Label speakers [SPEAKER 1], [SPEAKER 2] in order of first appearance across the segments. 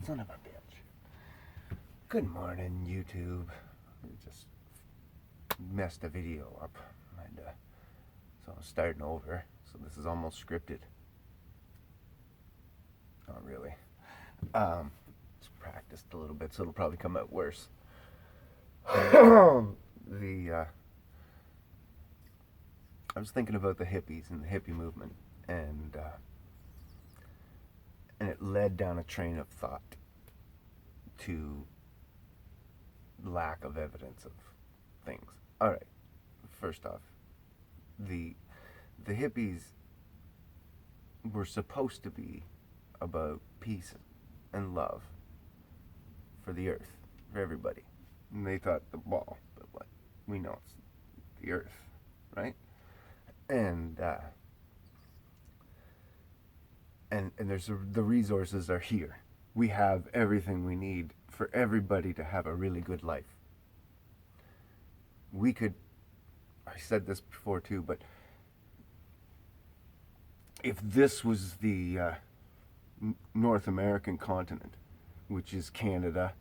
[SPEAKER 1] Son of a bitch. Good morning, YouTube. I just messed a video up. So I'm starting over. So this is almost scripted. Not really. Just practiced a little bit, so it'll probably come out worse. I was thinking about the hippies and the hippie movement, and it led down a train of thought to lack of evidence of things. All right. First off, the hippies were supposed to be about peace and love for the earth, for everybody. And they thought but like we know it's the earth, right? And there's the resources are here. We have everything we need for everybody to have a really good life. We could, I said this before too, but if this was the North American continent, which is Canada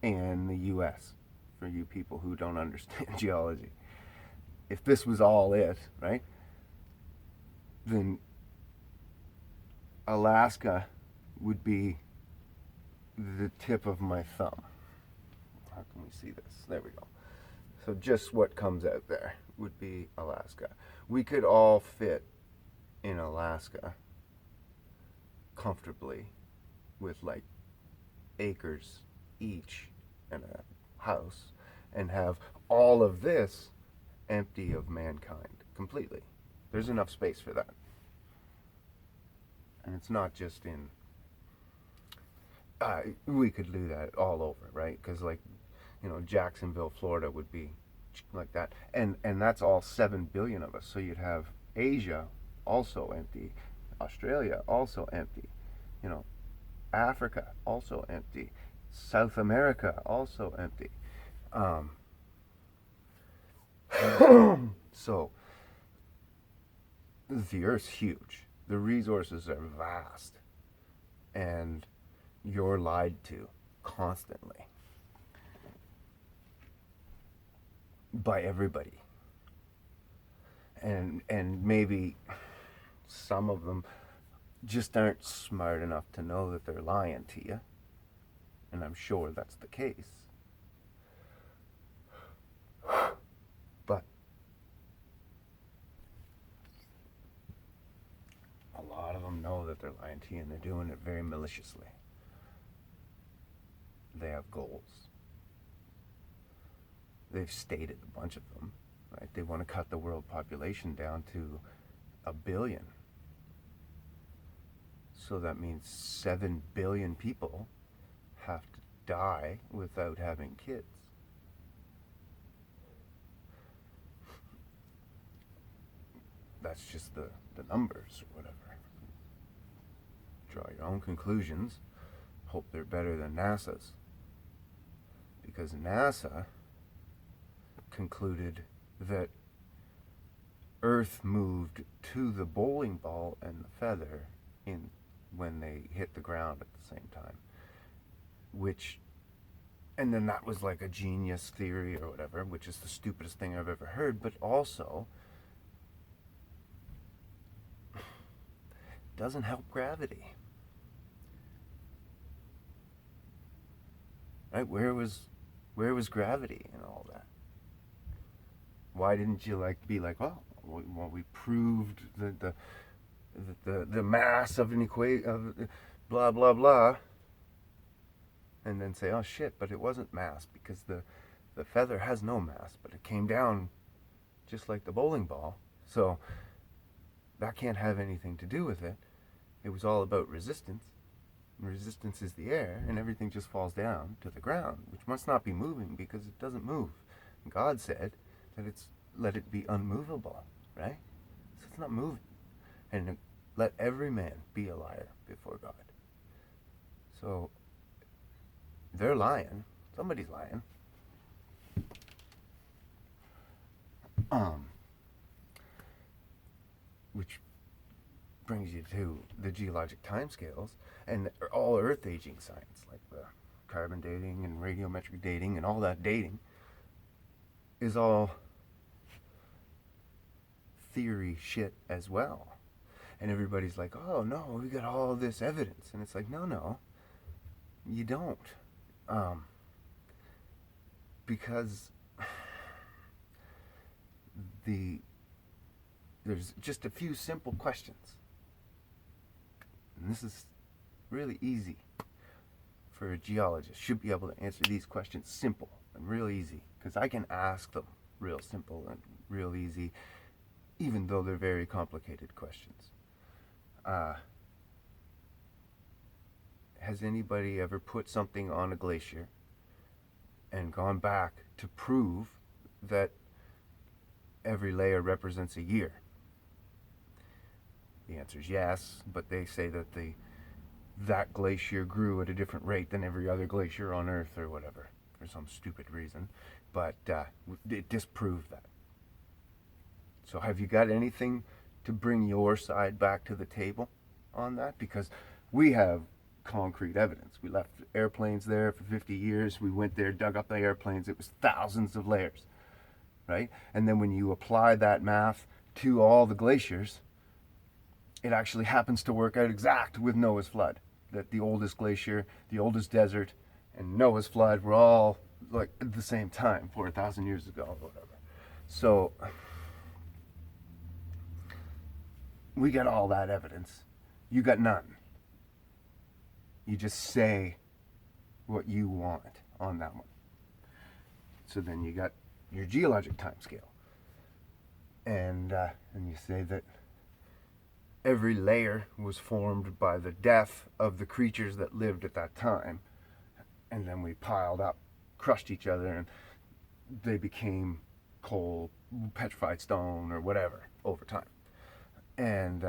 [SPEAKER 1] and the US, for you people who don't understand geology, if this was all it, right, then Alaska would be the tip of my thumb. How can we see this? There we go. So just what comes out there would be Alaska. We could all fit in Alaska comfortably with like acres each and a house and have all of this empty of mankind completely. There's enough space for that. And it's not just in we could do that all over, right? Because like, Jacksonville, Florida would be like that, and that's all 7 billion of us. So you'd have Asia also empty, Australia also empty, Africa also empty, South America also empty. So the Earth's huge. The resources are vast, and you're lied to constantly by everybody. And maybe some of them just aren't smart enough to know that they're lying to you. And I'm sure that's the case. But a lot of them know that they're lying to you, and they're doing it very maliciously. They have goals. They've stated a bunch of them, right? They want to cut the world population down to 1 billion. So that means 7 billion people have to die without having kids. That's just the numbers or whatever. Draw your own conclusions. Hope they're better than NASA's. Because NASA concluded that Earth moved to the bowling ball and the feather when they hit the ground at the same time. And then that was like a genius theory or whatever, which is the stupidest thing I've ever heard, but also doesn't help gravity. Right? Where was gravity and all that? Why didn't you be like, well, we proved the mass of an equation of blah blah blah, and then say, oh shit, but it wasn't mass because the feather has no mass, but it came down just like the bowling ball, so that can't have anything to do with it. It was all about resistance. Resistance is the air, and everything just falls down to the ground, which must not be moving because it doesn't move. God said that let it be unmovable, right? So it's not moving. And let every man be a liar before God. So they're lying. Somebody's lying. Which brings you to the geologic timescales and all Earth aging science, like the carbon dating and radiometric dating and all that dating, is all theory shit as well. And everybody's like, oh no, we got all this evidence. And it's like, no, you don't. Because there's just a few simple questions. And this is really easy for a geologist. Should be able to answer these questions simple and real easy. Because I can ask them real simple and real easy, even though they're very complicated questions. Has anybody ever put something on a glacier and gone back to prove that every layer represents a year? The answer is yes, but they say that that glacier grew at a different rate than every other glacier on Earth or whatever, for some stupid reason. But it disproved that. So have you got anything to bring your side back to the table on that? Because we have concrete evidence. We left airplanes there for 50 years. We went there, dug up the airplanes. It was thousands of layers, right? And then when you apply that math to all the glaciers, it actually happens to work out exact with Noah's flood. That the oldest glacier, the oldest desert, and Noah's flood were all like at the same time, 4,000 years ago or whatever. So we got all that evidence. You got none. You just say what you want on that one. So then you got your geologic timescale. And you say that every layer was formed by the death of the creatures that lived at that time. And then we piled up, crushed each other, and they became coal, petrified stone, or whatever over time. And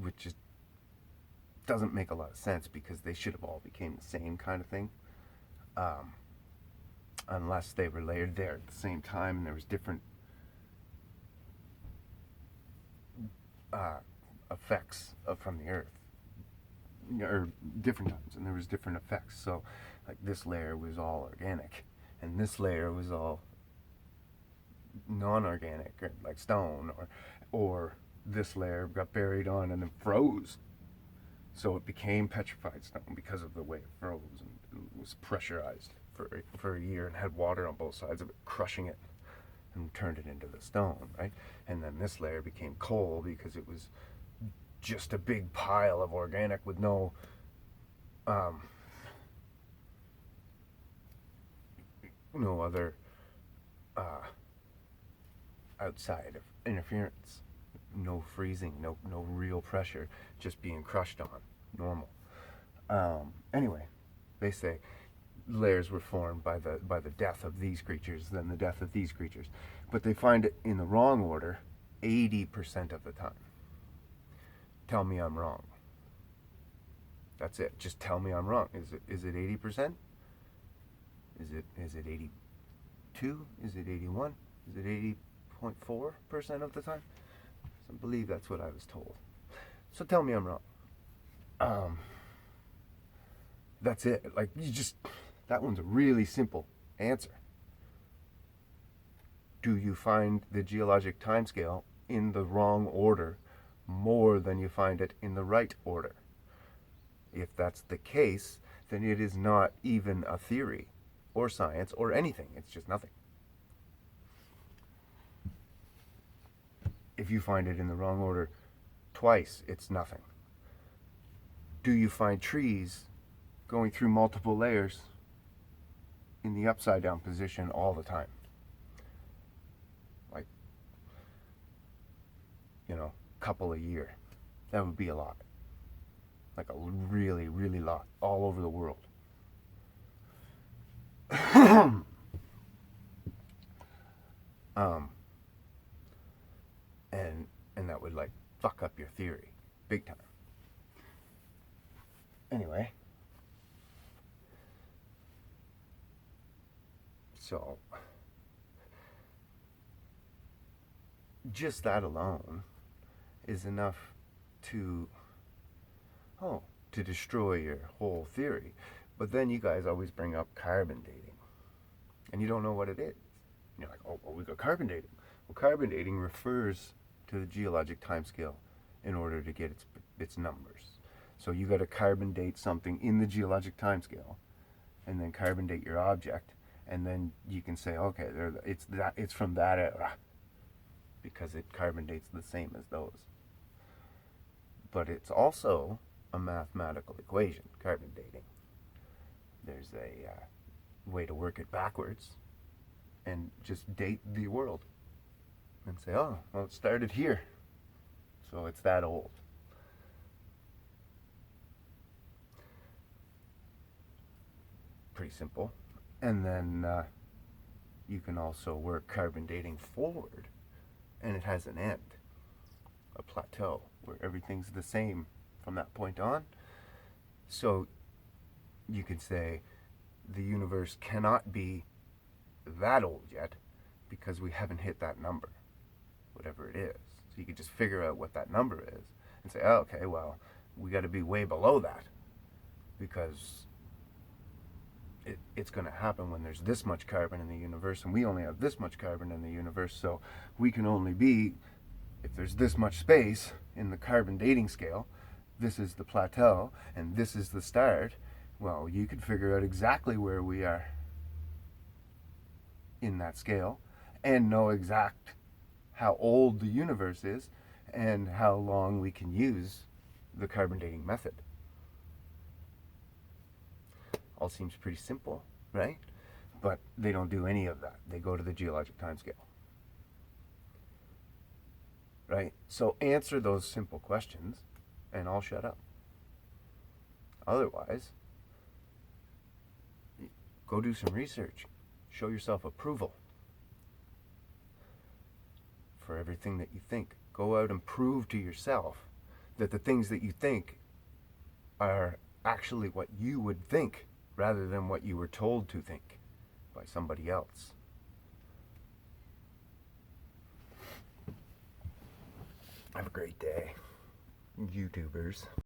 [SPEAKER 1] which just doesn't make a lot of sense, because they should have all became the same kind of thing, unless they were layered there at the same time and there was different effects from the Earth, or different times, and there was different effects. So like this layer was all organic and this layer was all non-organic, or like stone, or this layer got buried on and then froze, so it became petrified stone because of the way it froze, and it was pressurized for a year and had water on both sides of it crushing it and turned it into the stone, right? And then this layer became coal because it was just a big pile of organic with no other outside of interference, no freezing, no real pressure, just being crushed on, normal. Anyway, they say layers were formed by the death of these creatures, then the death of these creatures, but they find it in the wrong order 80% of the time. Tell me I'm wrong. That's it. Just tell me I'm wrong. Is it 80%? Is it 82? Is it 81? Is it 80.4% of the time? I believe that's what I was told. So tell me I'm wrong. That's it. Like, that one's a really simple answer. Do you find the geologic timescale in the wrong order more than you find it in the right order? If that's the case, then it is not even a theory or science or anything. It's just nothing. If you find it in the wrong order twice, it's nothing. Do you find trees going through multiple layers in the upside down position all the time? Like, couple a year. That would be a lot. Like a really, really lot, all over the world. And that would like fuck up your theory big time. Anyway, so just that alone is enough to, to destroy your whole theory. But then you guys always bring up carbon dating, and you don't know what it is. And you're like, oh, well, we got carbon dating. Well, carbon dating refers to the geologic timescale in order to get its numbers. So you got to carbon date something in the geologic timescale, and then carbon date your object, and then you can say, okay, it's from that era, because it carbon dates the same as those. But it's also a mathematical equation, carbon dating. There's a way to work it backwards and just date the world and say, oh, well, it started here, so it's that old. Pretty simple. And then you can also work carbon dating forward, and it has an end, a plateau, where everything's the same from that point on. So you can say the universe cannot be that old yet because we haven't hit that number, whatever it is. So you could just figure out what that number is and say, oh, okay, well, we got to be way below that, because it's going to happen when there's this much carbon in the universe, and we only have this much carbon in the universe, so we can only be, if there's this much space in the carbon dating scale, this is the plateau, and this is the start. Well, you could figure out exactly where we are in that scale and know exact how old the universe is and how long we can use the carbon dating method. All seems pretty simple, right? But they don't do any of that. They go to the geologic timescale. Right? So answer those simple questions and I'll shut up. Otherwise, go do some research. Show yourself approval for everything that you think. Go out and prove to yourself that the things that you think are actually what you would think, rather than what you were told to think by somebody else. Have a great day, YouTubers.